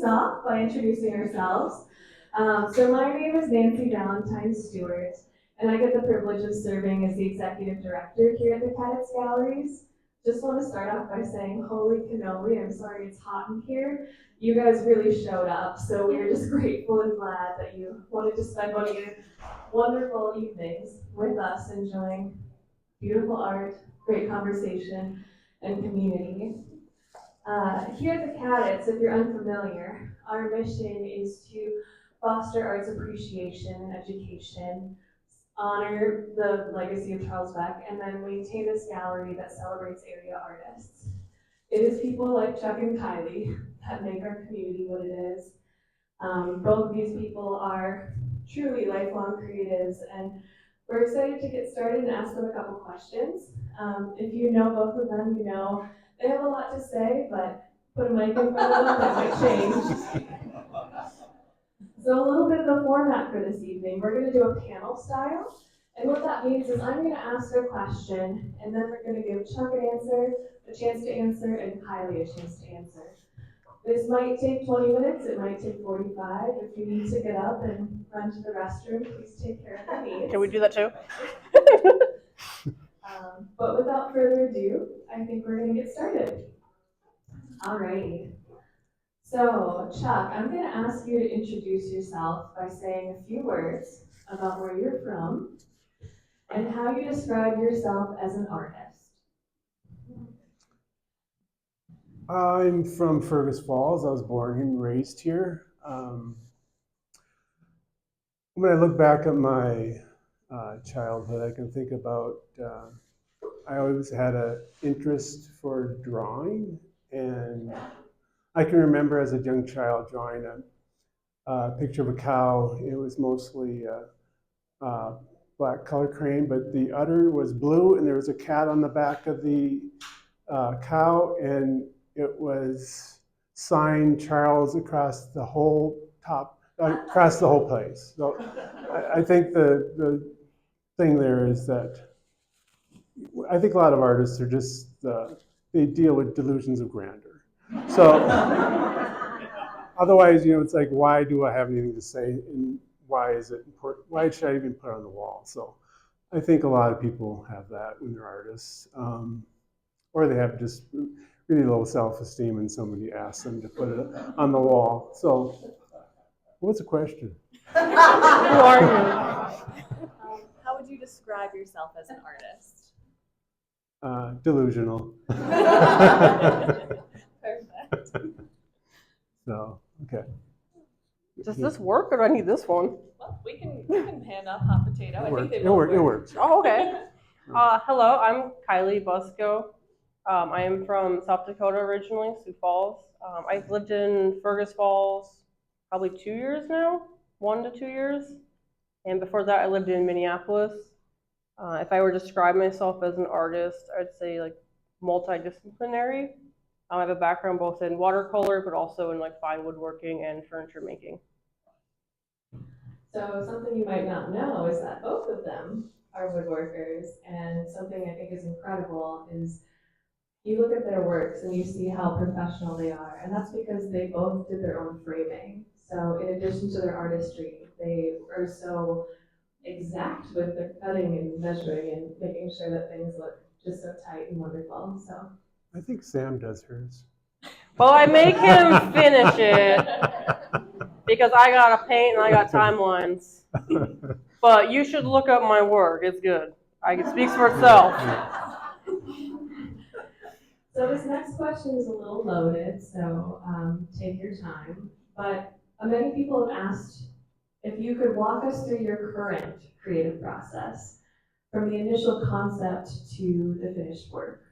Off by introducing ourselves. So my name is Nancy Valentine Stewart, and I get the privilege of serving as the executive director here at the Kaddatz Galleries. Just want to start off by saying, holy cannoli, I'm sorry it's hot in here. You guys really showed up, so we are just grateful and glad that you wanted to spend one of your wonderful evenings with us enjoying beautiful art, great conversation, and community. Here at the Kaddatz, if you're unfamiliar, our mission is to foster arts appreciation and education, honor the legacy of Charles Beck, and then maintain this gallery that celebrates area artists. It is people like Chuck and Kiley that make our community what it is. Both of these people are truly lifelong creatives, and we're excited to get started and ask them a couple questions. If you know both of them, you know they have a lot to say, but put a mic in front of them, that might change. So a little bit of the format for this evening, we're going to do a panel style. And what that means is I'm going to ask a question, and then we're going to give Chuck an answer, a chance to answer, and Kylie a chance to answer. This might take 20 minutes, it might take 45. If you need to get up and run to the restroom, please take care of your needs. Can we do that too? But without further ado, I think we're going to get started. Alrighty. So, Chuck, I'm going to ask you to introduce yourself by saying a few words about where you're from and how you describe yourself as an artist. I'm from Fergus Falls. I was born and raised here. When I look back at my childhood, I can think about I always had an interest for drawing, and I can remember as a young child drawing a picture of a cow. It was mostly black color crayon, but the udder was blue, and there was a cat on the back of the cow, and it was signed Charles across the whole top, across the whole place. So I think the thing there is that I think a lot of artists are just, they deal with delusions of grandeur. So otherwise, it's like, why do I have anything to say? And why is it important? Why should I even put it on the wall? So I think a lot of people have that when they're artists. Or they have just really low self-esteem and somebody asks them to put it on the wall. So what's the question? Who are you? How would you describe yourself as an artist? Delusional. Perfect. So, okay. Does this work or do I need this one? Well, we can hand off hot potato. I think they It both work. works. Oh, okay. Hello, I'm Kiley Busko. I am from South Dakota originally, Sioux Falls. I've lived in Fergus Falls probably 2 years now, 1 to 2 years. And before that, I lived in Minneapolis. If I were to describe myself as an artist, I'd say like multidisciplinary. I have a background both in watercolor, but also in like fine woodworking and furniture making. So something you might not know is that both of them are woodworkers, and something I think is incredible is you look at their works and you see how professional they are, and that's because they both did their own framing. So in addition to their artistry, they are so exact with their cutting and measuring and making sure that things look just so tight and wonderful. So I think Sam does hers. Well, I make him finish it because I gotta paint and I got timelines. But you should look up my work. It's good. It speaks for itself. So this next question is a little loaded, so take your time. But many people have asked if you could walk us through your current creative process, from the initial concept to the finished work.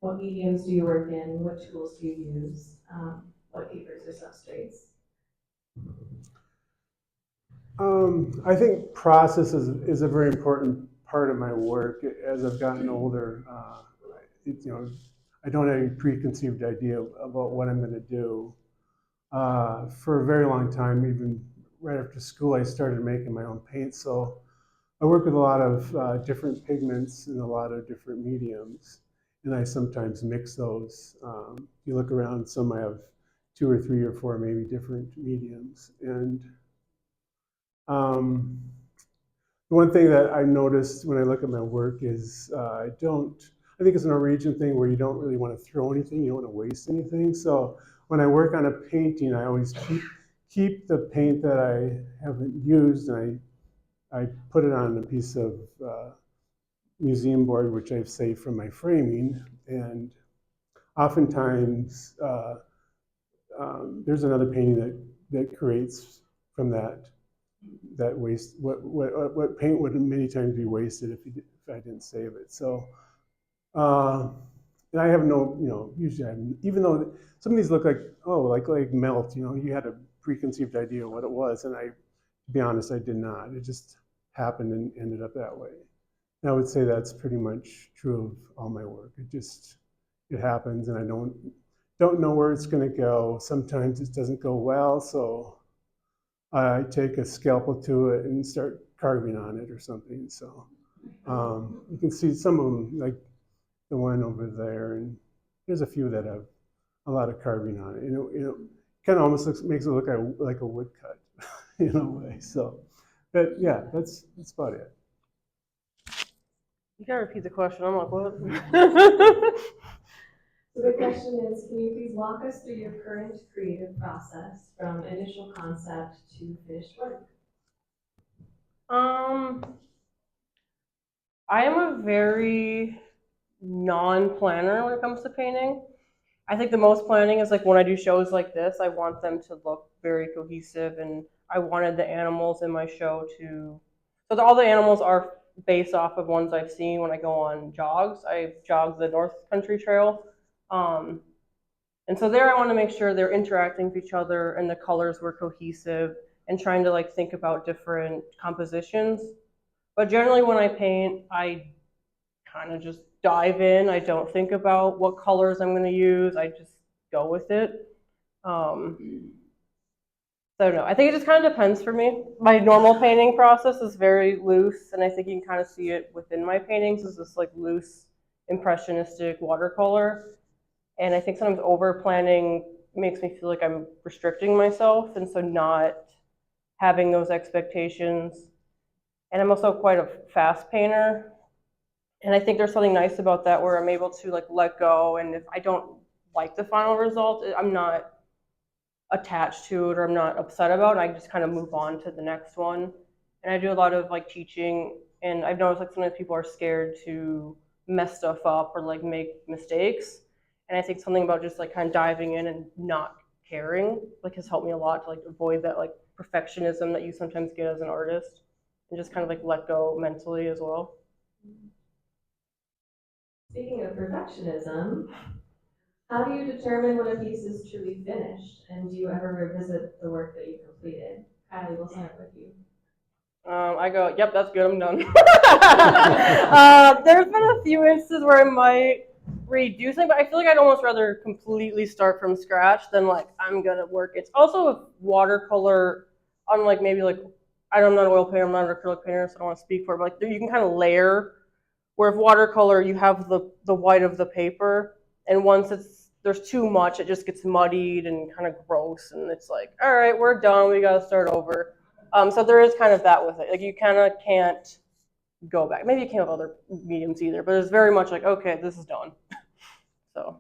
What mediums do you work in? What tools do you use? What papers or substrates? I think process is a very important part of my work. As I've gotten older, I don't have any preconceived idea about what I'm going to do. For a very long time, even right after school, I started making my own paint. So I work with a lot of different pigments and a lot of different mediums, and I sometimes mix those. You look around, some I have 2 or 3 or 4 maybe different mediums. And the one thing that I noticed when I look at my work is I think it's a Norwegian thing where you don't really want to throw anything, you don't want to waste anything. So when I work on a painting, I always keep the paint that I haven't used, and I put it on a piece of museum board, which I've saved from my framing. And oftentimes, there's another painting that creates from that waste. What paint would many times be wasted if I didn't save it. So, and I have no, usually even though some of these look like like melt, you had a preconceived idea of what it was, and to be honest, I did not. It just happened and ended up that way. And I would say that's pretty much true of all my work. It happens, and I don't know where it's going to go. Sometimes it doesn't go well, so I take a scalpel to it and start carving on it or something. So you can see some of them, like the one over there, and there's a few that have a lot of carving on it. It kind of almost makes it look like a woodcut in a way. So, but yeah, that's about it. You gotta repeat the question. I'm like, what? So the question is, can you please walk us through your current creative process from initial concept to finished work? I am a very non-planner when it comes to painting. I think the most planning is like when I do shows like this, I want them to look very cohesive, and I wanted the animals in my show so all the animals are based off of ones I've seen when I go on jogs. I jog the North Country Trail. And so there I want to make sure they're interacting with each other and the colors were cohesive, and trying to like think about different compositions. But generally when I paint, I kind of just dive in. I don't think about what colors I'm going to use. I just go with it. So no, I think it just kind of depends for me. My normal painting process is very loose, and I think you can kind of see it within my paintings is this like loose, impressionistic watercolor. And I think sometimes over planning makes me feel like I'm restricting myself, and so not having those expectations. And I'm also quite a fast painter, and I think there's something nice about that where I'm able to like let go, and if I don't like the final result, I'm not attached to it or I'm not upset about it. I just kind of move on to the next one. And I do a lot of like teaching, and I've noticed like sometimes people are scared to mess stuff up or like make mistakes. And I think something about just like kind of diving in and not caring like has helped me a lot to like avoid that like perfectionism that you sometimes get as an artist, and just kind of like let go mentally as well. Speaking of perfectionism, how do you determine when a piece is truly finished? And do you ever revisit the work that you completed? Kylie, we'll start with you. I go, yep, that's good, I'm done. There's been a few instances where I might redo something, but I feel like I'd almost rather completely start from scratch than like I'm gonna work. It's also with watercolor, unlike maybe like, I'm not an oil painter, I'm not an acrylic painter, so I don't want to speak for it, but like you can kind of layer, where if watercolor, you have the white of the paper, and once there's too much, it just gets muddied and kind of gross, and it's like, all right, we're done, we gotta start over. So there is kind of that with it. Like you kind of can't go back. Maybe you can't with other mediums either, but it's very much like, okay, this is done. So.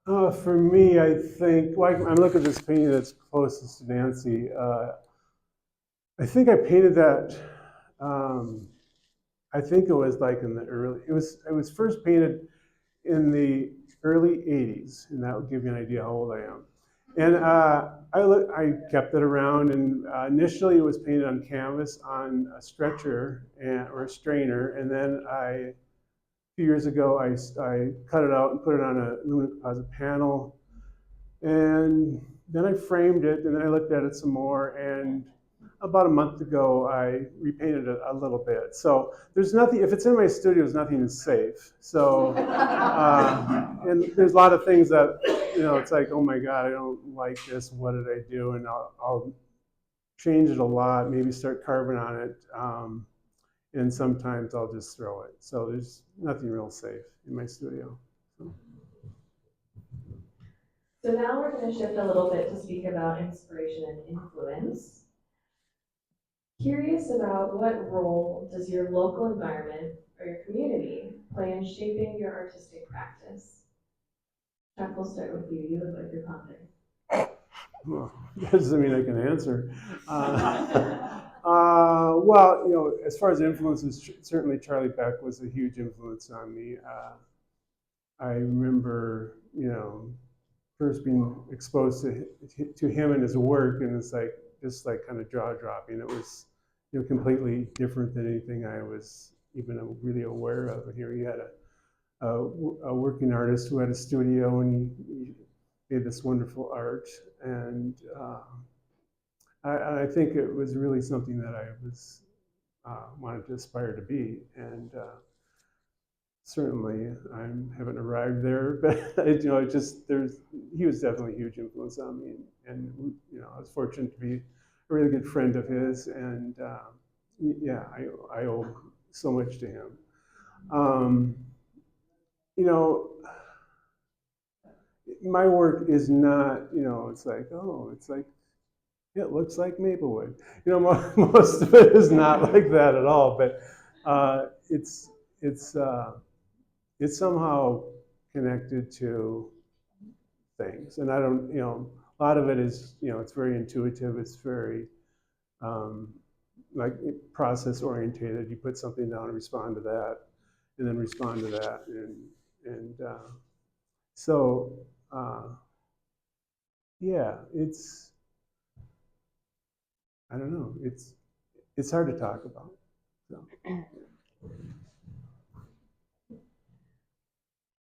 For me, I think, well, I'm looking at this painting that's closest to Nancy. I think I painted that, I think it was like in the early, it was first painted in the early 80s, and that would give you an idea how old I am. And I kept it around, and initially it was painted on canvas on a stretcher or a strainer, and then a few years ago I cut it out and put it on a aluminum composite panel, and then I framed it, and then I looked at it some more, and about a month ago I repainted it a little bit. So there's nothing, if it's in my studio, there's nothing is safe. So and there's a lot of things that, it's like, oh my God, I don't like this, what did I do? And I'll change it a lot, maybe start carving on it, and sometimes I'll just throw it. So there's nothing real safe in my studio. So. So now we're going to shift a little bit to speak about inspiration and influence. Curious about what role does your local environment or your community play in shaping your artistic practice? Chuck, we'll start with you. You look like you're pondering. Well, that doesn't mean I can answer. Well, you know, as far as influences, certainly Charlie Beck was a huge influence on me. I remember, you know, first being exposed to him and his work, and it's like just like kind of jaw dropping. It was, you know, completely different than anything I was even really aware of. And here he had a working artist who had a studio, and he made this wonderful art. And I think it was really something that I was wanted to aspire to be. And certainly I haven't arrived there, but you know, he was definitely a huge influence on me. And you know, I was fortunate to be a really good friend of his. And yeah, I owe so much to him. You know, my work is not, you know, it's like, oh, it's like, it looks like Maplewood. You know, most of it is not like that at all, but it's somehow connected to things. And I don't, you know, a lot of it is, you know, it's very intuitive. It's very like process orientated. You put something down and respond to that, and then respond to that. And so, yeah, I don't know. It's hard to talk about. So.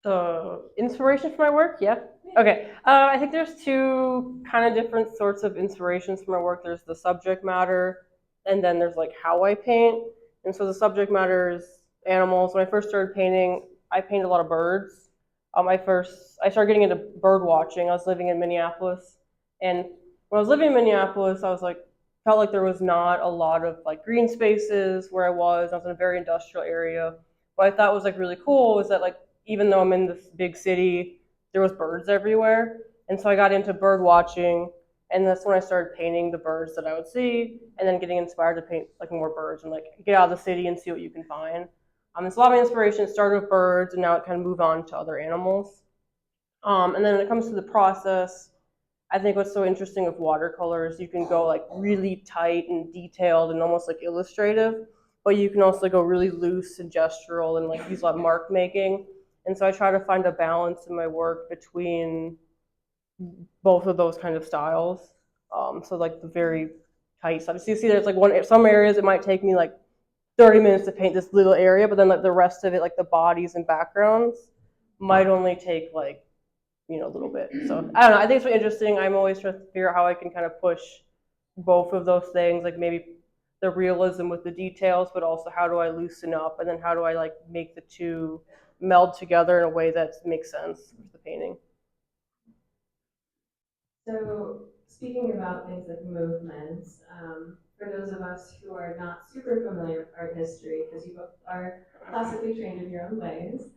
The inspiration for my work, yeah. Okay, I think there's two kind of different sorts of inspirations for my work. There's the subject matter, and then there's like how I paint. And so the subject matter is animals. When I first started painting, I painted a lot of birds. I started getting into bird watching. I was living in Minneapolis, and when I was living in Minneapolis, I was like, felt like there was not a lot of like green spaces where I was. I was in a very industrial area. What I thought was like really cool was that like even though I'm in this big city, there was birds everywhere. And so I got into bird watching, and that's when I started painting the birds that I would see, and then getting inspired to paint like more birds and like get out of the city and see what you can find. It's a lot of inspiration started with birds, and now it kind of moved on to other animals. And then when it comes to the process, I think what's so interesting with watercolors, you can go like really tight and detailed and almost like illustrative, but you can also go really loose and gestural and like use a lot of mark making. And so I try to find a balance in my work between both of those kind of styles. So like the very tight stuff. So you see there's like some areas it might take me like 30 minutes to paint this little area, but then like the rest of it, like the bodies and backgrounds, might only take like, you know, a little bit. So I don't know. I think it's really interesting. I'm always trying to figure out how I can kind of push both of those things, like maybe the realism with the details, but also how do I loosen up, and then how do I like make the two meld together in a way that makes sense with the painting. So speaking about things like movements, for those of us who are not super familiar with art history, because you both are classically trained in your own ways,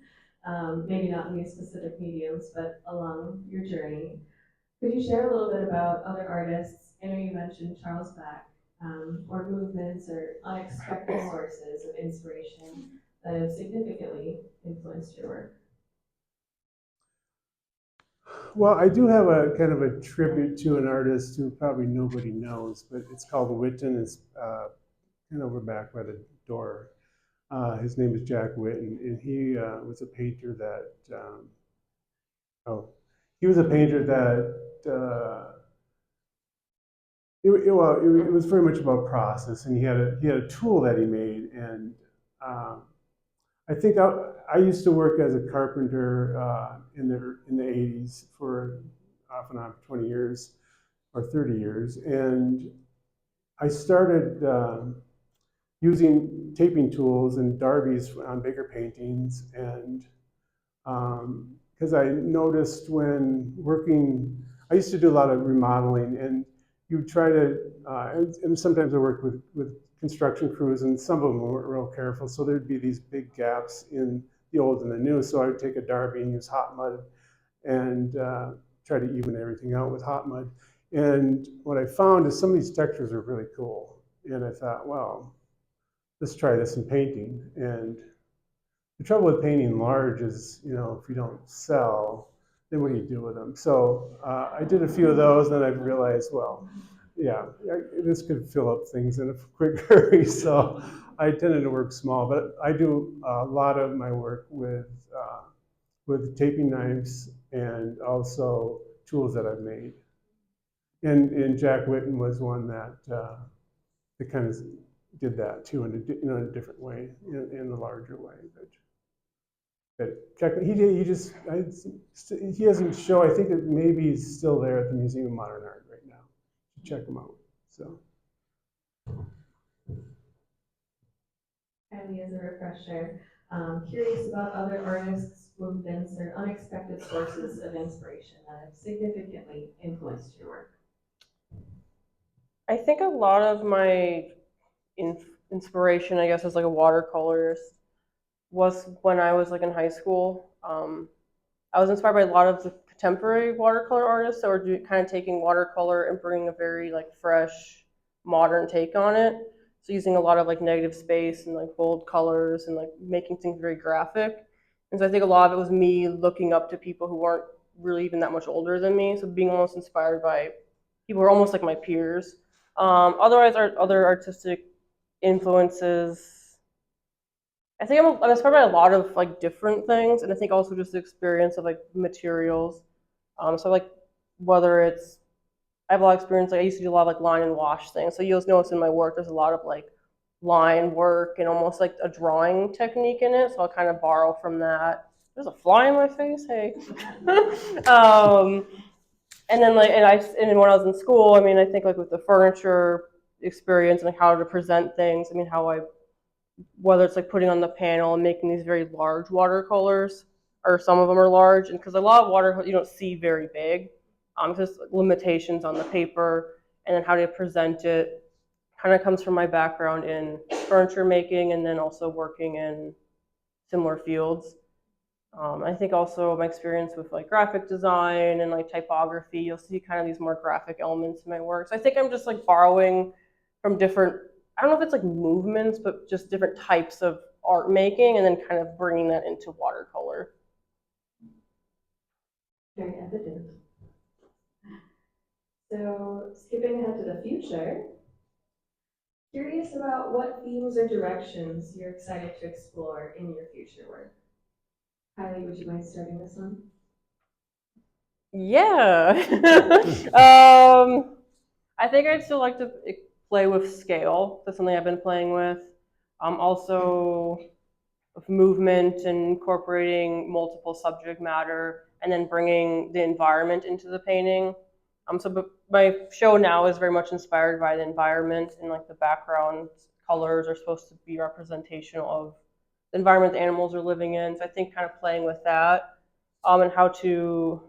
maybe not in these specific mediums, but along your journey, could you share a little bit about other artists? I know you mentioned Charles Beck, or movements or unexpected sources of inspiration that have significantly influenced your work. Well, I do have a kind of a tribute to an artist who probably nobody knows, but it's called Witten. It's kind of over back by the door. His name is Jack Witten, and he was a painter that, he was a painter that, it was very much about process, and he had a tool that he made, and I think I used to work as a carpenter in the 80s for off and on 20 years or 30 years, and I started using taping tools and darbys on bigger paintings, and because I noticed when working, I used to do a lot of remodeling, and you try to, and sometimes I worked with construction crews, and some of them weren't real careful, so there'd be these big gaps in the old and the new. So I would take a darby and use hot mud and try to even everything out with hot mud. And what I found is some of these textures are really cool. And I thought, well, let's try this in painting. And the trouble with painting large is, you know, if you don't sell, then what do you do with them? So I did a few of those, and then I realized, well, yeah, this could fill up things in a quick hurry. So I tended to work small, but I do a lot of my work with taping knives and also tools that I've made. And Jack Whitten was one that kind of did that too in a different way, in a larger way. But check, he doesn't show. I think that maybe he's still there at the Museum of Modern Art right now. Check him out. So. Kylie, as a refresher, curious about other artists, movements, or unexpected sources of inspiration that have significantly influenced your work. I think a lot of my inspiration, I guess, as like a watercolorist was when I was like in high school. I was inspired by a lot of the contemporary watercolor artists that were kind of taking watercolor and bringing a very like fresh, modern take on it. So using a lot of like negative space and like bold colors and like making things very graphic. And so I think a lot of it was me looking up to people who weren't really even that much older than me. So being almost inspired by people who are almost like my peers. Otherwise, other artistic influences, I think I'm inspired by a lot of like different things, and I think also just the experience of like materials. So like whether it's, I have a lot of experience. Like I used to do a lot of like line and wash things. So you'll notice in my work there's a lot of like line work and almost like a drawing technique in it. So I'll kind of borrow from that. There's a fly in my face. Hey. And then like and when I was in school, I mean, I think like with the furniture experience and like how to present things. I mean, whether it's like putting on the panel and making these very large watercolors, or some of them are large, and because a lot of watercolors you don't see very big, just limitations on the paper, and then how to present it kind of comes from my background in furniture making and then also working in similar fields. I think also my experience with like graphic design and like typography, you'll see kind of these more graphic elements in my work. So I think I'm just like borrowing from different, I don't know if it's like movements, but just different types of art making and then kind of bringing that into watercolor. Very evident. So skipping ahead to the future, curious about what themes or directions you're excited to explore in your future work. Kylie, would you mind starting this one? Yeah. I think I'd still like to play with scale. That's something I've been playing with. Also with movement and incorporating multiple subject matter and then bringing the environment into the painting. So my show now is very much inspired by the environment, and like the background colors are supposed to be representational of the environment the animals are living in. So I think kind of playing with that, and how to,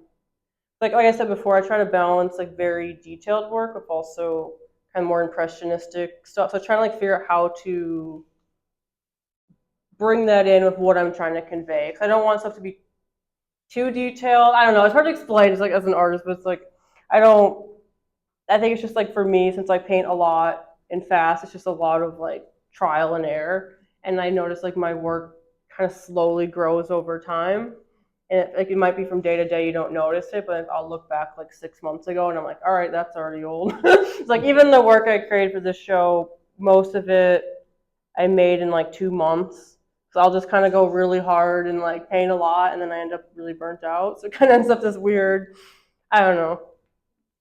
like I said before, I try to balance like very detailed work with also kind of more impressionistic stuff. So trying to like figure out how to bring that in with what I'm trying to convey. Because I don't want stuff to be too detailed. I don't know. It's hard to explain just like as an artist, but it's like I think it's just like for me, since I paint a lot and fast, it's just a lot of like trial and error. And I notice like my work kind of slowly grows over time. And it might be from day to day, you don't notice it, but I'll look back like 6 months ago and I'm like, all right, that's already old. It's like even the work I created for this show, most of it I made in like 2 months. So I'll just kind of go really hard and like paint a lot, and then I end up really burnt out. So it kind of ends up this weird, I don't know.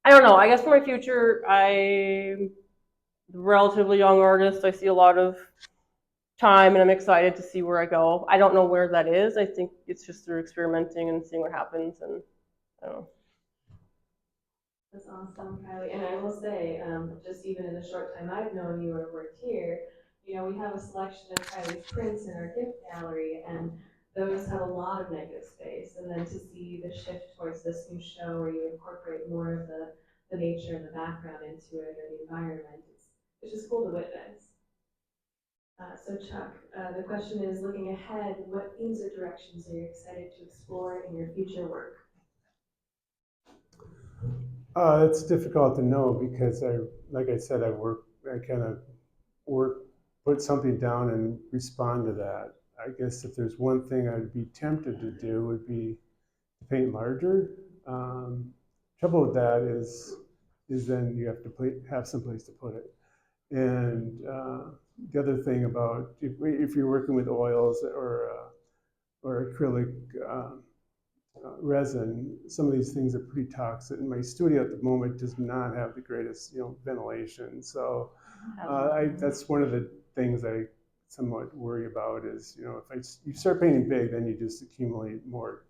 I guess for my future, I'm a relatively young artist. I see a lot of time, and I'm excited to see where I go. I don't know where that is. I think it's just through experimenting and seeing what happens, and I don't know. That's awesome, Kylie. And I will say, just even in the short time I've known you or worked here, you know, we have a selection of Kylie's prints in our gift gallery, and those have a lot of negative space. And then to see the shift towards this new show where you incorporate more of the nature and the background into it, or the environment, it's just cool to witness. So Chuck, the question is, looking ahead, what themes or directions are you excited to explore in your future work? It's difficult to know because like I said, I kind of put something down and respond to that. I guess if there's one thing I'd be tempted to do would be to paint larger. Trouble with that is then you have to have someplace to put it. And the other thing about if you're working with oils or acrylic resin, some of these things are pretty toxic. And my studio at the moment does not have the greatest, ventilation. So that's one of the things I somewhat worry about is, if you start painting big, then you just accumulate more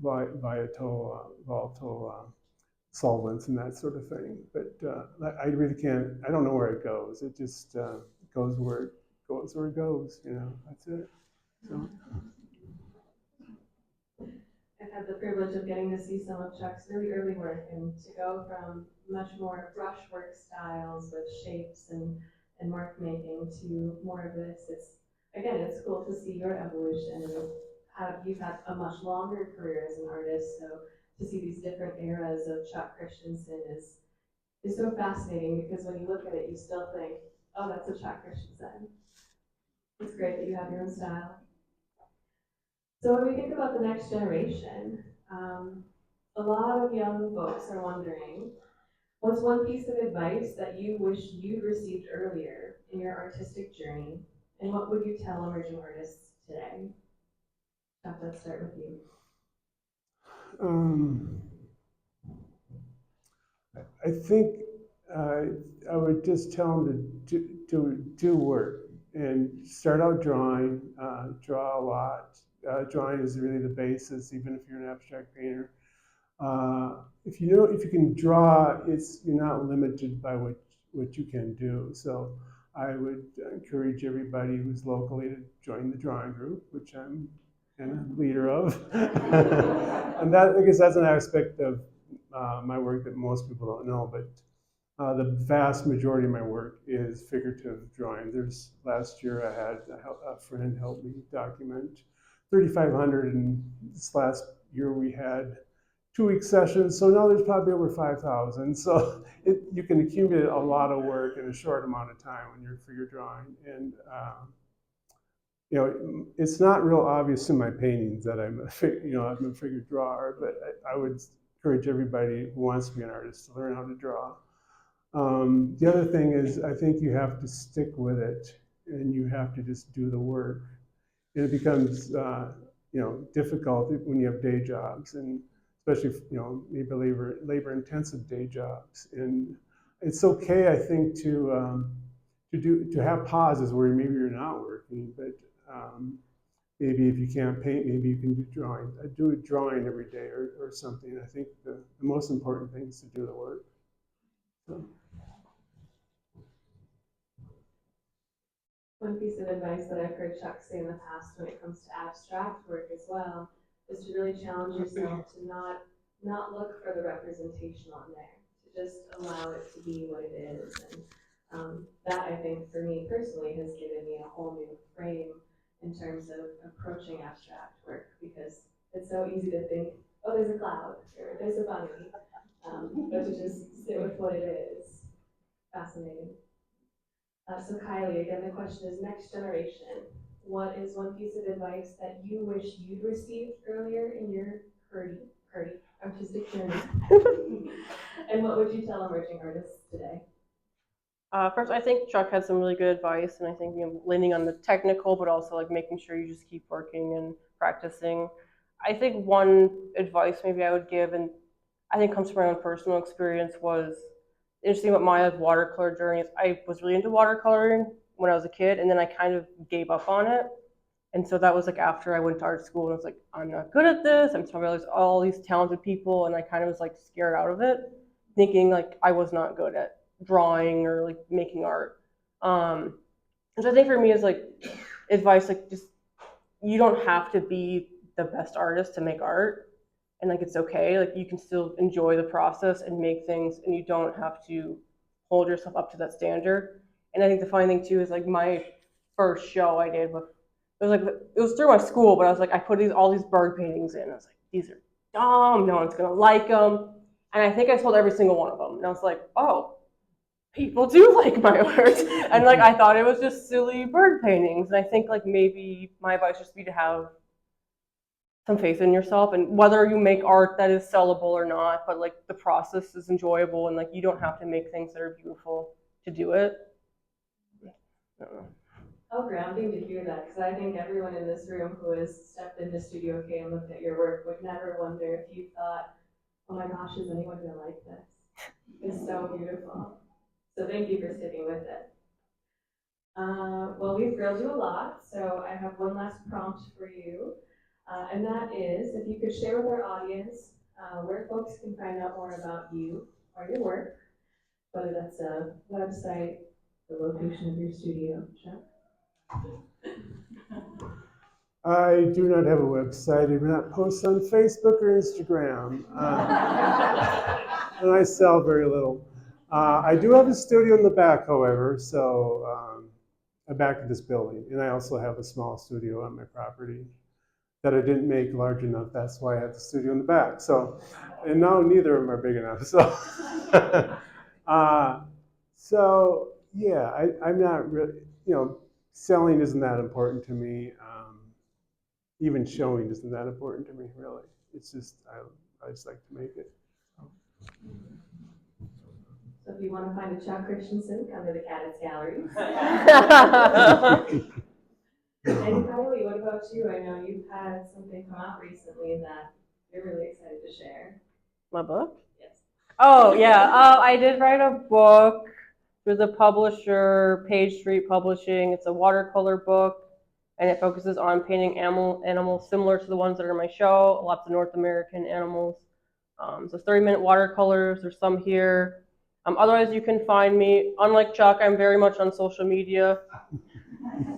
volatile solvents and that sort of thing. But I really can't. I don't know where it goes. It just goes where it goes. That's it. So. I've had the privilege of getting to see some of Chuck's really early work, and to go from much more brushwork styles with shapes and mark making to more of this. It's cool to see your evolution, and you've had a much longer career as an artist, so to see these different eras of Chuck Christianson is so fascinating, because when you look at it, you still think, oh, that's a Chuck Christianson. It's great that you have your own style. So when we think about the next generation, a lot of young folks are wondering, what's one piece of advice that you wish you'd received earlier in your artistic journey, and what would you tell emerging artists today? Chuck, let's start with you. I think I would just tell them to do work and start out drawing, draw a lot. Drawing is really the basis, even if you're an abstract painter. If you can draw, you're not limited by what you can do. So I would encourage everybody who's locally to join the drawing group, which I'm kind of leader of. And that, I guess, that's an aspect of my work that most people don't know, but the vast majority of my work is figurative drawing. Last year I had a friend help me document 3,500, and this last year we had 2-week sessions, so now there's probably over 5,000. So you can accumulate a lot of work in a short amount of time when you're figure drawing. And it's not real obvious in my paintings that I'm a figure drawer, but I would encourage everybody who wants to be an artist to learn how to draw. The other thing is, I think you have to stick with it, and you have to just do the work. And it becomes difficult when you have day jobs, and especially maybe labor-intensive day jobs. And it's okay, I think, to have pauses where maybe you're not working, but maybe if you can't paint, maybe you can do drawing. I do a drawing every day or something. I think the most important thing is to do the work. So. One piece of advice that I've heard Chuck say in the past when it comes to abstract work as well is to really challenge yourself to not look for the representation on there, to just allow it to be what it is. And that, I think, for me personally, has given me a whole new frame in terms of approaching abstract work, because it's so easy to think, oh, there's a cloud, or there's a bunny, but to just sit with what it is. Fascinating. So Kylie, again, the question is next generation. What is one piece of advice that you wish you'd received earlier in your artistic journey? And what would you tell emerging artists today? First, I think Chuck had some really good advice, and I think leaning on the technical, but also like making sure you just keep working and practicing. I think one advice maybe I would give, and I think comes from my own personal experience, was interesting about my watercolor journey is I was really into watercoloring when I was a kid, and then I kind of gave up on it. And so that was like after I went to art school, and I was like, I'm not good at this. I'm surrounded by all these talented people, and I kind of was like scared out of it, thinking like I was not good at drawing or like making art. And so I think for me is like advice, like just you don't have to be the best artist to make art. And like it's okay, like you can still enjoy the process and make things, and you don't have to hold yourself up to that standard. And I think the funny thing too is like my first show I did with it was through my school, but I was like I put all these bird paintings in. I was like, these are dumb, no one's gonna like them. And I think I sold every single one of them. And I was like, oh, people do like my art. And like, I thought it was just silly bird paintings. And I think like maybe my advice would just be to have some faith in yourself, and whether you make art that is sellable or not, but like the process is enjoyable, and like you don't have to make things that are beautiful to do it. I don't know. How grounding to hear that, because I think everyone in this room who has stepped into StudioK and looked at your work would never wonder if you thought, oh my gosh, is anyone gonna like this? It's so beautiful. So thank you for sticking with it. Well, we've grilled you a lot, so I have one last prompt for you. And that is, if you could share with our audience where folks can find out more about you or your work, whether that's a website, the location of your studio. Chuck? I do not have a website. I do not post on Facebook or Instagram. And I sell very little. I do have a studio in the back, however, so back of this building. And I also have a small studio on my property that I didn't make large enough. That's why I have the studio in the back. So, and now neither of them are big enough. So, yeah, I'm not really, selling isn't that important to me. Even showing isn't that important to me, really. It's just, I just like to make it. So if you want to find a Chuck Christianson, come to the Kaddatz Galleries. And Kylie, what about you? I know you've had something come out recently that you're really excited to share. My book? Yes. Oh, yeah. I did write a book through the publisher, Page Street Publishing. It's a watercolor book, and it focuses on painting animals similar to the ones that are in my show, lots of North American animals. So 30-minute watercolors. There's some here. Otherwise, you can find me, unlike Chuck, I'm very much on social media,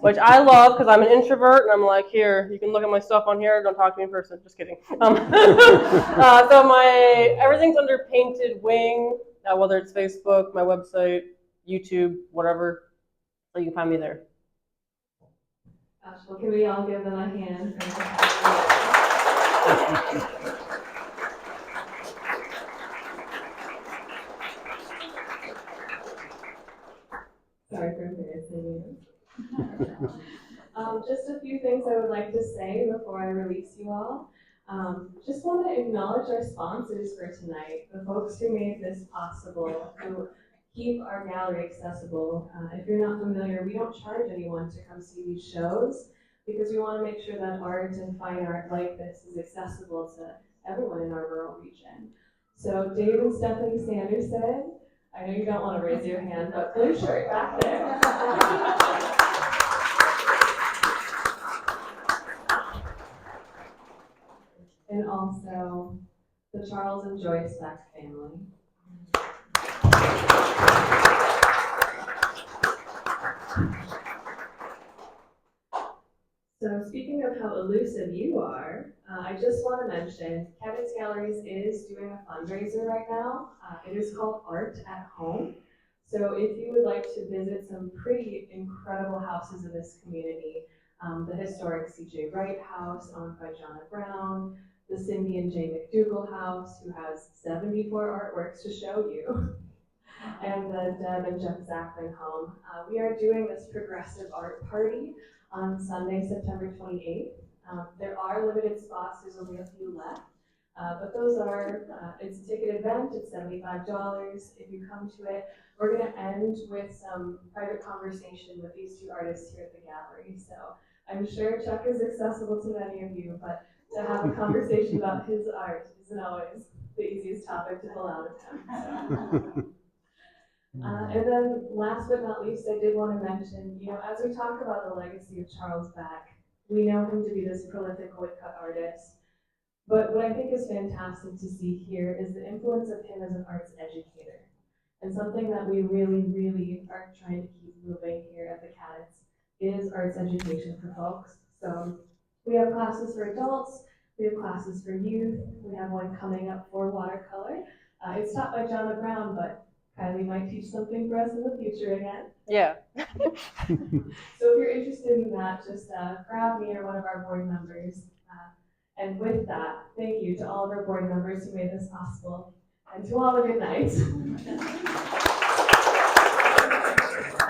which I love because I'm an introvert, and I'm like, here, you can look at my stuff on here. Don't talk to me in person. Just kidding. So everything's under Painted Wing, whether it's Facebook, my website, YouTube, whatever. So you can find me there. Gosh, well, can we all give them a hand for Sorry for embarrassing you. Just a few things I would like to say before I release you all. Just want to acknowledge our sponsors for tonight, the folks who made this possible, who keep our gallery accessible. If you're not familiar, we don't charge anyone to come see these shows because we want to make sure that art and fine art like this is accessible to everyone in our rural region. So Dave and Stephanie Sanderson, I know you don't want to raise your hand, but blue shirt back there. And also the Charles and Joyce Beck family. So speaking of how elusive you are, I just want to mention Kaddatz Galleries is doing a fundraiser right now. It is called Art at Home. So if you would like to visit some pretty incredible houses in this community, the historic C.J. Wright House owned by John Brown, the Cindy and Jay McDougall House, who has 74 artworks to show you, and the Deb and Jeff Zachlin home. We are doing this progressive art party on Sunday, September 28th. There are limited spots, there's only a few left, but those are, it's a ticket event, it's $75 if you come to it. We're gonna end with some private conversation with these two artists here at the gallery. So I'm sure Chuck is accessible to many of you, but to have a conversation about his art isn't always the easiest topic to pull out of him. So. And then last but not least, I did want to mention, as we talk about the legacy of Charles Beck, we know him to be this prolific woodcut artist, but what I think is fantastic to see here is the influence of him as an arts educator. And something that we really, really are trying to keep moving here at the Kaddatz is arts education for folks. So we have classes for adults, we have classes for youth, we have one coming up for watercolor. It's taught by John Brown, but Kylie might teach something for us in the future again. Yeah. So if you're interested in that, just grab me or one of our board members. And with that, thank you to all of our board members who made this possible. and to all a good night.